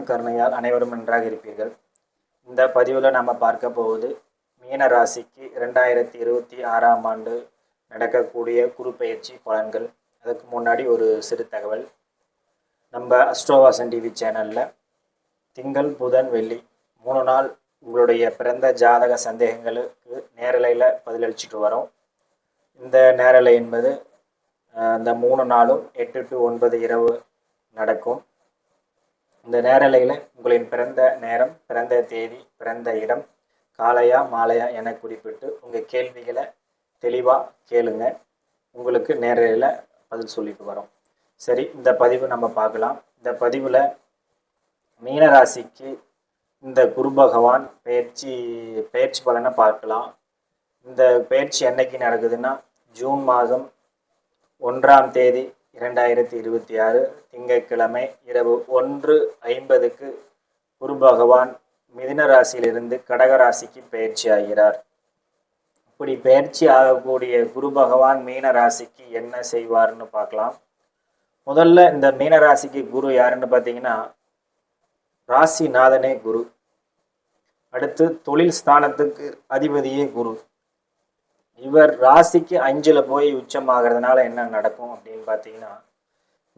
இறைவன் கருணையால் அனைவரும் நன்றாக இருப்பீர்கள். இந்த பதிவில் நம்ம பார்க்க போவது மீன ராசிக்கு 2026ஆம் ஆண்டு நடக்கக்கூடிய குரு பெயர்ச்சி பலன்கள். அதுக்கு முன்னாடி ஒரு சிறு தகவல். நம்ம அஸ்ட்ரோவாசன் டிவி சேனலில் திங்கள், புதன், வெள்ளி 3 நாள் உங்களுடைய பிறந்த ஜாதக சந்தேகங்களுக்கு நேரலையில் பதிலளிச்சுட்டு வரோம். இந்த நேரலை என்பது இந்த 3 நாளும் 8 to 9 இரவு நடக்கும். இந்த நேரலையில் உங்களின் பிறந்த நேரம், பிறந்த தேதி, பிறந்த இடம், காலையா மாலையா என குறிப்பிட்டு உங்கள் கேள்விகளை தெளிவாக கேளுங்க. உங்களுக்கு நேரலையில் பதில் சொல்லிட்டு வரோம். சரி, இந்த பதிவு நம்ம பார்க்கலாம். இந்த பதிவில் மீனராசிக்கு இந்த குரு பகவான் பயிற்சி பலனை பார்க்கலாம். இந்த பயிற்சி என்னைக்கு நடக்குதுன்னா ஜூன் மாதம் 1ஆம் தேதி 2026 திங்கட்கிழமை இரவு 1:50க்கு குரு பகவான் மிதுன ராசியிலிருந்து கடக ராசிக்கு பயிற்சி ஆகிறார். இப்படி பயிற்சி ஆகக்கூடிய குரு பகவான் மீன ராசிக்கு என்ன செய்வார்னு பார்க்கலாம். முதல்ல இந்த மீன ராசிக்கு குரு யாருன்னு பார்த்தீங்கன்னா ராசிநாதனே குரு. அடுத்து தொழில் ஸ்தானத்துக்கு அதிபதியே குரு. இவர் ராசிக்கு 5ல் போய் உச்சமாகிறதுனால என்ன நடக்கும் அப்படின்னு பார்த்தீங்கன்னா,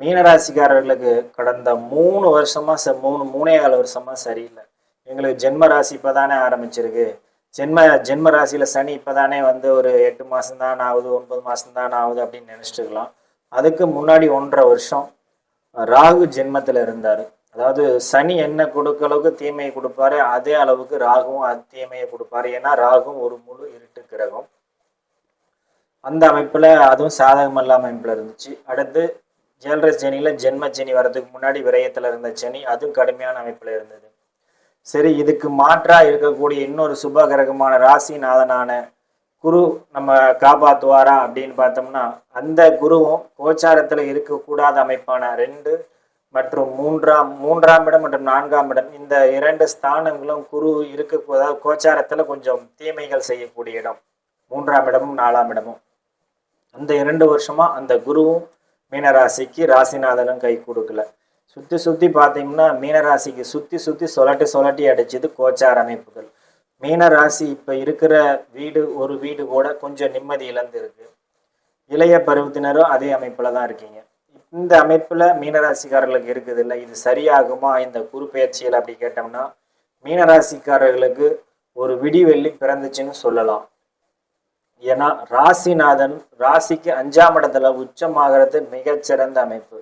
மீனராசிக்காரர்களுக்கு கடந்த 3 வருஷமா 3.25 வருஷமா சரியில்லை. எங்களுக்கு ஜென்ம ராசி இப்போ தானே ஆரம்பிச்சிருக்கு, ஜென்ம ராசியில் சனி இப்போ தானே ஒரு 8 மாதம் தான் ஆகுது, 9 மாதம் தான் ஆகுது அப்படின்னு நினச்சிட்டுக்கலாம். அதுக்கு முன்னாடி 1.5 வருஷம் ராகு ஜென்மத்தில் இருந்தார். அதாவது சனி என்ன கொடுக்க அளவுக்கு தீமையை கொடுப்பாரு, அதே அளவுக்கு ராகுவும் அது தீமையை கொடுப்பாரு. ஏன்னா ராகுவும் ஒரு முழு இருட்டு கிரகம். அந்த அமைப்பில் அதுவும் சாதகமல்லாம அமைப்பில் இருந்துச்சு. அடுத்து ஜேல்ரஸ் சனியில் ஜென்ம சனி வர்றதுக்கு முன்னாடி விரயத்தில் இருந்த சனி, அதுவும் கடுமையான அமைப்பில் இருந்தது. சரி, இதுக்கு மாற்றாக இருக்கக்கூடிய இன்னொரு சுப கிரகமான ராசிநாதனான குரு நம்ம காப்பாற்றுவாரா அப்படின்னு பார்த்தோம்னா, அந்த குருவும் கோச்சாரத்தில் இருக்கக்கூடாத அமைப்பான 2 மற்றும் 3ஆம் இடம் மற்றும் 4ஆம் இடம், இந்த 2 ஸ்தானங்களும் குரு அதாவது கோச்சாரத்தில் கொஞ்சம் தீமைகள் செய்யக்கூடிய இடம் 3ஆம் இடமும் 4ஆம் இடமும். அந்த 2 வருஷமா அந்த குருவும் மீனராசிக்கு ராசிநாதனும் கை கொடுக்கல. சுற்றி பார்த்தீங்கன்னா மீனராசிக்கு சுற்றி சொலட்டி அடிச்சது கோச்சார அமைப்புகள். மீனராசி இப்போ இருக்கிற ஒரு வீடு கூட கொஞ்சம் நிம்மதி இழந்து இருக்கு. இளைய பருவத்தினரும் அதே அமைப்பில் தான் இருக்கீங்க. இந்த அமைப்பில் மீனராசிக்காரர்களுக்கு இருக்குது இல்லை, இது சரியாகுமா இந்த குரு பயிற்சியில் அப்படி கேட்டோம்னா, மீனராசிக்காரர்களுக்கு ஒரு விடிவெள்ளி பிறந்துச்சுன்னு சொல்லலாம். ஏன்னா ராசிநாதன் ராசிக்கு 5ஆம் இடத்துல உச்சமாகிறது மிகச்சிறந்த அமைப்பு.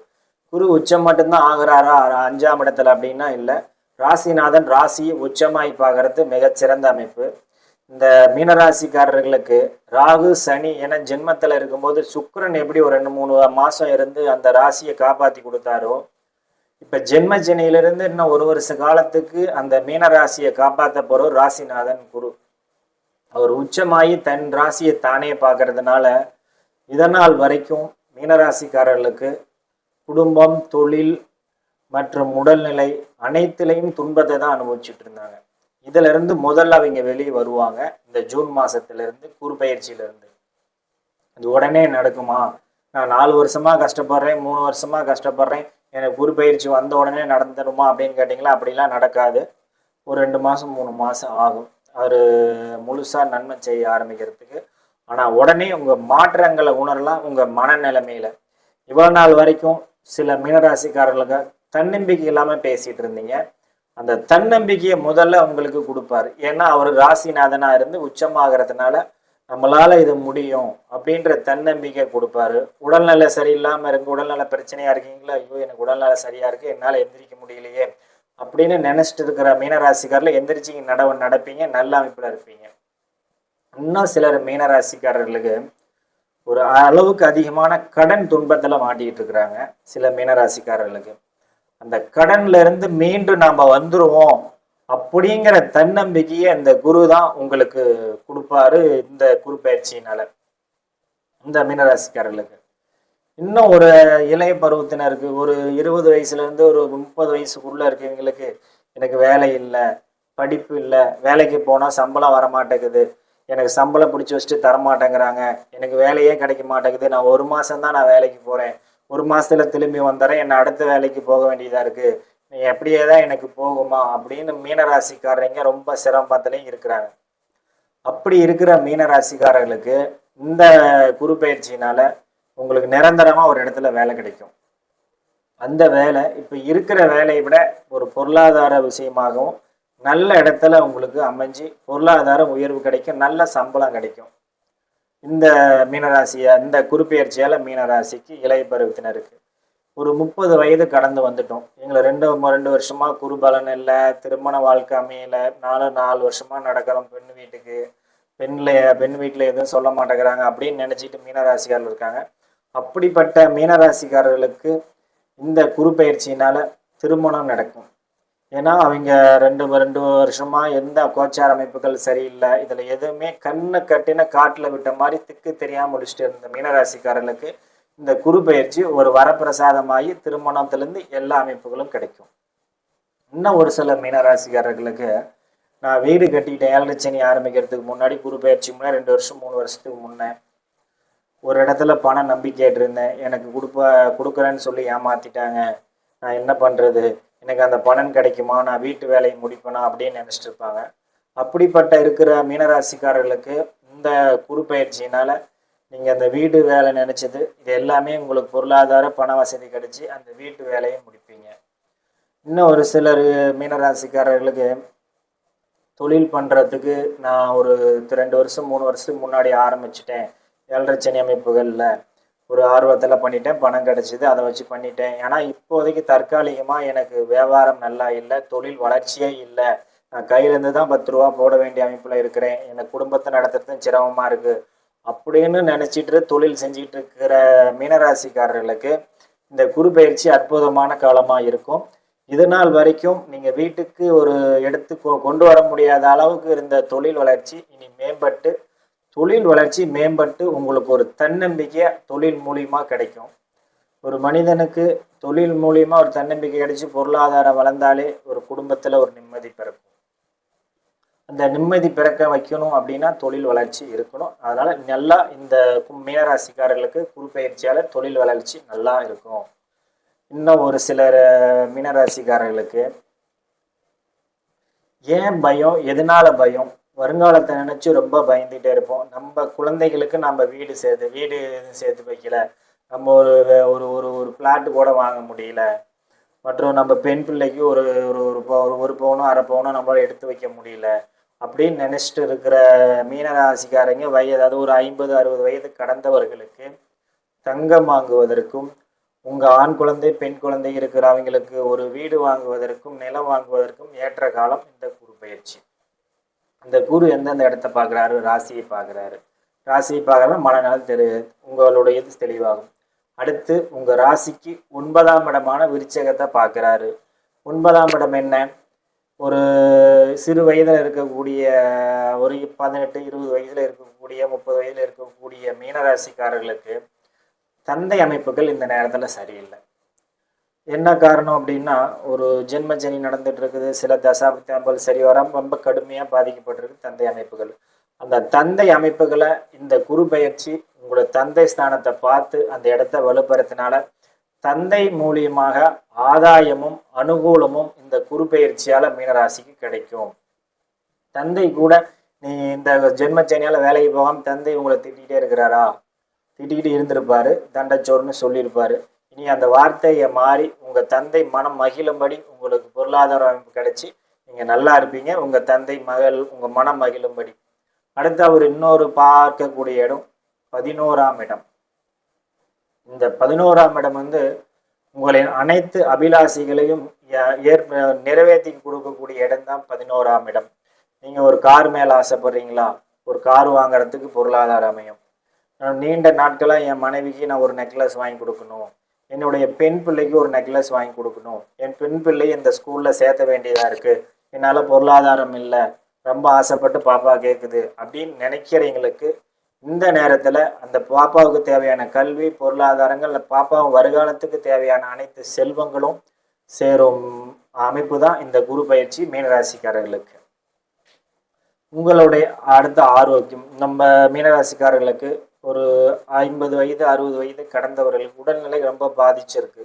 குரு உச்சம் மட்டும்தான் ஆகிறாரா 5ஆம் இடத்துல அப்படின்னா இல்லை, ராசிநாதன் ராசியை உச்சமாய் பார்க்கறது மிகச்சிறந்த அமைப்பு. இந்த மீனராசிக்காரர்களுக்கு ராகு சனி என ஜென்மத்தில் இருக்கும்போது சுக்கிரன் எப்படி ஒரு 2-3 மாதம் இருந்து அந்த ராசியை காப்பாற்றி கொடுத்தாரோ, இப்போ ஜென்ம சனியிலிருந்து இன்னும் 1 வருஷ காலத்துக்கு அந்த மீனராசியை காப்பாற்ற போகிறோம் ராசிநாதன் குரு. அவர் உச்சமாகி தன் ராசியை தானே பார்க்கறதுனால இதனால் வரைக்கும் மீனராசிக்காரர்களுக்கு குடும்பம், தொழில் மற்றும் உடல்நிலை அனைத்திலையும் துன்பத்தை தான் அனுபவிச்சுட்டு இருந்தாங்க. இதுல இருந்து முதல்ல அவங்க வெளியே வருவாங்க. இந்த ஜூன் மாசத்திலிருந்து குரு பயிற்சியிலிருந்து இது உடனே நடக்குமா, நான் 4 வருஷமா கஷ்டப்படுறேன், 3 வருஷமா கஷ்டப்படுறேன், எனக்கு குரு பயிற்சி வந்த உடனே நடந்துடுமா அப்படின்னு கேட்டிங்களா, அப்படிலாம் நடக்காது. ஒரு 2 மாதம் 3 மாதம் ஆகும் அவர் முழுசாக நன்மை செய்ய ஆரம்பிக்கிறதுக்கு. ஆனால் உடனே உங்கள் மாற்றங்களை உணரலாம் உங்கள் மனநிலைமையில். இவ்வளோ நாள் வரைக்கும் சில மீனராசிக்காரர்களுக்கு தன்னம்பிக்கை இல்லாமல் பேசிகிட்டு இருந்தீங்க. அந்த தன்னம்பிக்கையை முதல்ல உங்களுக்கு கொடுப்பாரு. ஏன்னா அவர் ராசிநாதனாக இருந்து உச்சமாகறதுனால நம்மளால் இது முடியும் அப்படின்ற தன்னம்பிக்கை கொடுப்பாரு. உடல்நல சரியில்லாமல் இருக்கு, உடல்நல பிரச்சனையாக இருக்கீங்களா, ஐயோ எனக்கு உடல்நல சரியாக இருக்குது, என்னால் எந்திரிக்க முடியலையே அப்படின்னு நினச்சிட்டு இருக்கிற மீனராசிக்காரில் எந்திரிச்சு நடப்பீங்க, நல்ல அமைப்பில் இருப்பீங்க. இன்னும் சிலர் மீனராசிக்காரர்களுக்கு ஒரு அளவுக்கு அதிகமான கடன் துன்பத்தில் மாட்டிக்கிட்டு இருக்கிறாங்க. சில மீனராசிக்காரர்களுக்கு அந்த கடன்ல இருந்து மீண்டும் நாம் வந்துருவோம் அப்படிங்கிற தன்னம்பிக்கையை இந்த குரு தான் உங்களுக்கு கொடுப்பாரு. இந்த குரு பயிற்சியினால இந்த மீனராசிக்காரர்களுக்கு இன்னும் ஒரு இளைய பருவத்தினருக்கு ஒரு 20 வயசுலேருந்து ஒரு 30 வயசுக்குள்ளே இருக்கவங்களுக்கு எனக்கு வேலை இல்லை, படிப்பு இல்லை, வேலைக்கு போனால் சம்பளம் வர மாட்டேங்குது, எனக்கு சம்பளம் பிடிச்சி வச்சுட்டு தரமாட்டேங்கிறாங்க, எனக்கு வேலையே கிடைக்க மாட்டேங்குது, நான் 1 மாதம் தான் நான் வேலைக்கு போகிறேன், 1 மாதத்துல திரும்பி வந்துடுறேன், என்னை அடுத்த வேலைக்கு போக வேண்டியதாக இருக்குது, நீ எப்படியே தான் எனக்கு போகுமா அப்படின்னு மீனராசிக்காரங்க ரொம்ப சிரமத்திலையும் இருக்கிறாங்க. அப்படி இருக்கிற மீனராசிக்காரர்களுக்கு இந்த குரு பயிற்சியினால உங்களுக்கு நிரந்தரமா ஒரு இடத்துல வேலை கிடைக்கும். அந்த வேலை இப்போ இருக்கிற வேலையை விட ஒரு பொருளாதார விஷயமாகவும் நல்ல இடத்துல உங்களுக்கு அமைஞ்சு பொருளாதார உயர்வு கிடைக்கும், நல்ல சம்பளம் கிடைக்கும். இந்த இந்த குருப்பெயர்ச்சியால் மீனராசிக்கு இளைய பருவத்தினருக்கு ஒரு 30 வயது கடந்து வந்துட்டோம். எங்களை ரெண்டு வருஷமாக குருபலன் இல்லை, திருமண வாழ்க்கை அமையல, 4 வருஷமாக நடக்கிறோம் பெண் வீட்டுக்கு, பெண் வீட்டில் எதுவும் சொல்ல மாட்டேங்கிறாங்க அப்படின்னு நினச்சிட்டு மீனராசிக்காரர்கள் இருக்காங்க. அப்படிப்பட்ட மீனராசிக்காரர்களுக்கு இந்த குரு பயிற்சியினால் திருமணம் நடக்கும். ஏன்னா அவங்க ரெண்டு வருஷமாக எந்த கோச்சார அமைப்புகள் சரியில்லை, இதில் எதுவுமே கண்ணை கட்டின காட்டில் விட்ட மாதிரி திக்கு தெரியாமல் முடிச்சுட்டு இருந்த மீனராசிக்காரர்களுக்கு இந்த குரு பயிற்சி ஒரு வரப்பிரசாதமாகி திருமணத்திலேருந்து எல்லா அமைப்புகளும் கிடைக்கும். இன்னும் ஒரு சில மீனராசிக்காரர்களுக்கு நான் வீடு கட்டிக்கிட்டேன், 7 சனி ஆரம்பிக்கிறதுக்கு முன்னாடி குரு பயிற்சி முன்னே 2 வருஷம் 3 வருஷத்துக்கு முன்னே ஒரு இடத்துல பணம் நம்பி கேட்டிருந்தேன், எனக்கு கொடுக்குறேன்னு சொல்லி ஏமாற்றிட்டாங்க, நான் என்ன பண்ணுறது, எனக்கு அந்த பணம் கிடைக்குமா, நான் வீட்டு வேலையை முடிப்பேனா அப்படின்னு நினச்சிட்டு இருப்பாங்க. அப்படிப்பட்ட இருக்கிற மீனராசிக்காரர்களுக்கு இந்த குரு பயிற்சியினால் நீங்கள் அந்த வீடு வேலை நினச்சது இது எல்லாமே உங்களுக்கு பொருளாதார பண வசதி கிடைச்சி அந்த வீட்டு வேலையை முடிப்பீங்க. இன்னும் ஒரு சிலர் மீனராசிக்காரர்களுக்கு தொழில் பண்ணுறதுக்கு நான் ஒரு 2 வருஷம் 3 வருஷத்துக்கு முன்னாடி ஆரம்பிச்சிட்டேன், 7 சனி அமைப்புகளில் ஒரு ஆர்வத்தில் பண்ணிட்டேன், பணம் கிடச்சிது, அதை வச்சு பண்ணிட்டேன். ஏன்னா இப்போதைக்கு தற்காலிகமாக எனக்கு வியாபாரம் நல்லா இல்லை, தொழில் வளர்ச்சியே இல்லை, நான் கையிலேருந்து தான் 10 ரூபா போட வேண்டிய அமைப்பில் இருக்கிறேன், எனக்கு குடும்பத்தை நடத்துறதும் சிரமமாக இருக்குது அப்படின்னு நினச்சிட்டு தொழில் செஞ்சுட்டு இருக்கிற மீனராசிக்காரர்களுக்கு இந்த குரு பயிற்சி அற்புதமான காலமாக இருக்கும். இது நாள் வரைக்கும் நீங்கள் வீட்டுக்கு ஒரு எடுத்து கொண்டு வர முடியாத அளவுக்கு இருந்த தொழில் வளர்ச்சி இனி மேம்பட்டு உங்களுக்கு ஒரு தன்னம்பிக்கை தொழில் மூலியமாக கிடைக்கும். ஒரு மனிதனுக்கு தொழில் மூலியமாக ஒரு தன்னம்பிக்கை கிடைச்சி பொருளாதாரம் வளர்ந்தாலே ஒரு குடும்பத்தில் ஒரு நிம்மதி பிறக்கும். அந்த நிம்மதி பிறக்க வைக்கணும் அப்படின்னா தொழில் வளர்ச்சி இருக்கணும். அதனால் நல்லா இந்த மீனராசிக்காரர்களுக்கு குரு பயிற்சியால் தொழில் வளர்ச்சி நல்லா இருக்கும். இன்னும் ஒரு சிலர் மீனராசிக்காரர்களுக்கு ஏன் பயம், எதனால பயம், வருங்காலத்தை நினச்சி ரொம்ப பயந்துகிட்டே இருப்போம். நம்ம குழந்தைகளுக்கு நம்ம வீடு சேர்த்து வைக்கல, நம்ம ஒரு ஒரு ஒரு ஒரு ஃப்ளாட்டு கூட வாங்க முடியல, மற்றும் நம்ம பெண் பிள்ளைக்கு ஒரு ஒரு பவுனோ 1/2 பவுனோ நம்மளால் எடுத்து வைக்க முடியல அப்படின்னு நினச்சிட்டு இருக்கிற மீனராசிக்காரங்க அதாவது ஒரு 50-60 வயது கடந்தவர்களுக்கு தங்கம் வாங்குவதற்கும், உங்கள் ஆண் குழந்தை பெண் குழந்தை இருக்கிற அவங்களுக்கு ஒரு வீடு வாங்குவதற்கும் நிலம் வாங்குவதற்கும் ஏற்ற காலம் இந்த குரு பயிற்சி. இந்த குரு எந்தெந்த இடத்த பார்க்குறாரு, ராசியை பார்க்குறாரு. ராசியை பார்க்குறா மனநலம் உங்களுடைய இது தெளிவாகும். அடுத்து உங்கள் ராசிக்கு 9ஆம் இடமான விருச்சகத்தை பார்க்குறாரு. 9ஆம் இடம் என்ன, ஒரு சிறு வயதில் இருக்கக்கூடிய ஒரு 18-20 வயதில் இருக்கக்கூடிய 30 வயதில் இருக்கக்கூடிய மீனராசிக்காரர்களுக்கு தந்தை அமைப்புகள் இந்த நேரத்தில் சரியில்லை. என்ன காரணம் அப்படின்னா ஒரு ஜென்மஜனி நடந்துட்டு இருக்குது, சில தசாப்தங்கள் சரி வர ரொம்ப கடுமையாக பாதிக்கப்பட்டிருக்கு தந்தை அமைப்புகள். அந்த தந்தை அமைப்புகளை இந்த குரு பயிற்சி உங்களோட தந்தை ஸ்தானத்தை பார்த்து அந்த இடத்த வலுப்படுத்தினால தந்தை மூலியமாக ஆதாயமும் அனுகூலமும் இந்த குரு பயிற்சியால் மீனராசிக்கு கிடைக்கும். தந்தை கூட நீ இந்த ஜென்மச்சனியால் வேலைக்கு போகாமல் தந்தை உங்களை திட்டிகிட்டே இருக்கிறாரா, திட்டிக்கிட்டு இருந்திருப்பாரு, தண்டச்சோர்னு சொல்லியிருப்பாரு. இனி அந்த வார்த்தையை மாறி உங்கள் தந்தை மனம் மகிழும்படி உங்களுக்கு பொருளாதார அமைப்பு கிடைச்சி நீங்கள் நல்லா இருப்பீங்க, உங்கள் தந்தை உங்கள் மனம் மகிழும்படி. அடுத்து அவர் இன்னொரு பார்க்கக்கூடிய இடம் 11ஆம் இடம். இந்த 11ஆம் இடம் உங்களின் அனைத்து அபிலாஷைகளையும் நிறைவேற்றி கொடுக்கக்கூடிய இடம் தான் 11ஆம் இடம். நீங்கள் ஒரு கார் மேலே ஆசைப்படுறீங்களா, ஒரு கார் வாங்குறதுக்கு பொருளாதாரம் அமையும். நான் நீண்ட நாட்களாக என் மனைவிக்கு நான் ஒரு நெக்லஸ் வாங்கி கொடுக்கணும், என்னுடைய பெண் பிள்ளைக்கு ஒரு நெக்லஸ் வாங்கி கொடுக்கணும், என் பெண் பிள்ளை இந்த ஸ்கூலில் சேர்த்த வேண்டியதாக இருக்குது, என்னால் பொருளாதாரம் இல்லை, ரொம்ப ஆசைப்பட்டு பாப்பா கேட்குது அப்படின்னு நினைக்கிறவங்களுக்கு இந்த நேரத்தில் அந்த பாப்பாவுக்கு தேவையான கல்வி பொருளாதாரங்கள், பாப்பாவும் வருகாலத்துக்கு தேவையான அனைத்து செல்வங்களும் சேரும் அமைப்பு தான் இந்த குரு பயிற்சி மீனராசிக்காரர்களுக்கு. உங்களுடைய அடுத்த ஆரோக்கியம், நம்ம மீனராசிக்காரர்களுக்கு ஒரு 50 வயது 60 வயது கடந்தவர்களுக்கு உடல்நிலை ரொம்ப பாதிச்சிருக்கு.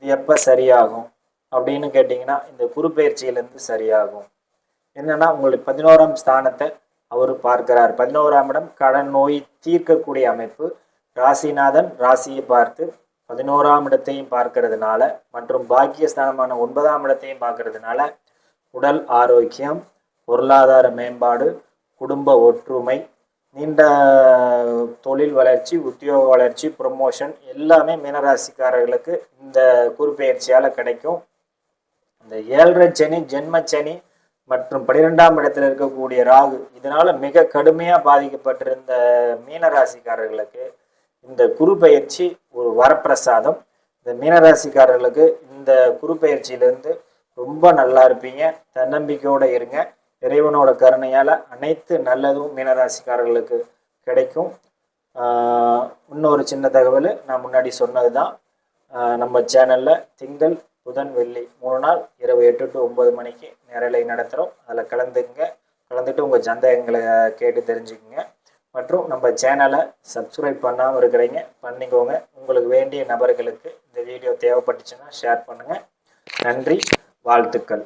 இது எப்போ சரியாகும், அப்படின்னு கேட்டிங்கன்னா இந்த குரு பயிற்சியிலேருந்து சரியாகும். என்னன்னா உங்களுக்கு 11ஆம் ஸ்தானத்தை அவர் பார்க்கிறார். 11ஆம் இடம் கடன் நோய் தீர்க்கக்கூடிய அமைப்பு. ராசிநாதன் ராசியை பார்த்து 11ஆம் இடத்தையும் பார்க்கறதுனால மற்றும் பாக்கியஸ்தானமான 9ஆம் இடத்தையும் பார்க்கறதுனால உடல் ஆரோக்கியம், பொருளாதார மேம்பாடு, குடும்ப ஒற்றுமை, நீண்ட தொழில் வளர்ச்சி, உத்தியோக வளர்ச்சி, ப்ரொமோஷன் எல்லாமே மீனராசிக்காரர்களுக்கு இந்த குரு பயிற்சியால் கிடைக்கும். இந்த 7.5 சனி, ஜென்மச்சனி மற்றும் 12ஆம் இடத்துல இருக்கக்கூடிய ராகு இதனால மிக கடுமையாக பாதிக்கப்பட்டிருந்த மீனராசிக்காரர்களுக்கு இந்த குரு பயிற்சி ஒரு வரப்பிரசாதம். இந்த மீனராசிக்காரர்களுக்கு இந்த குரு பயிற்சியிலேருந்து ரொம்ப நல்லா இருப்பீங்க. தன்னம்பிக்கையோடு இருங்க. இறைவனோட கருணையால் அனைத்து நல்லதும் மீனராசிக்காரர்களுக்கு கிடைக்கும். இன்னொரு சின்ன தகவல், நான் முன்னாடி சொன்னது தான். நம்ம சேனலில் திங்கள், புதன், வெள்ளி 3 நாள் இரவு 8 to 9 மணிக்கு நேரலை நடத்துகிறோம். அதில் கலந்துட்டு உங்கள் சந்தேகங்களை கேட்டு தெரிஞ்சுக்குங்க. மற்றும் நம்ம சேனலை சப்ஸ்கிரைப் பண்ணாமல் இருக்கிறீங்க, பண்ணிக்கோங்க. உங்களுக்கு வேண்டிய நபர்களுக்கு இந்த வீடியோ தேவைப்பட்டுச்சுன்னா ஷேர் பண்ணுங்கள். நன்றி, வாழ்த்துக்கள்.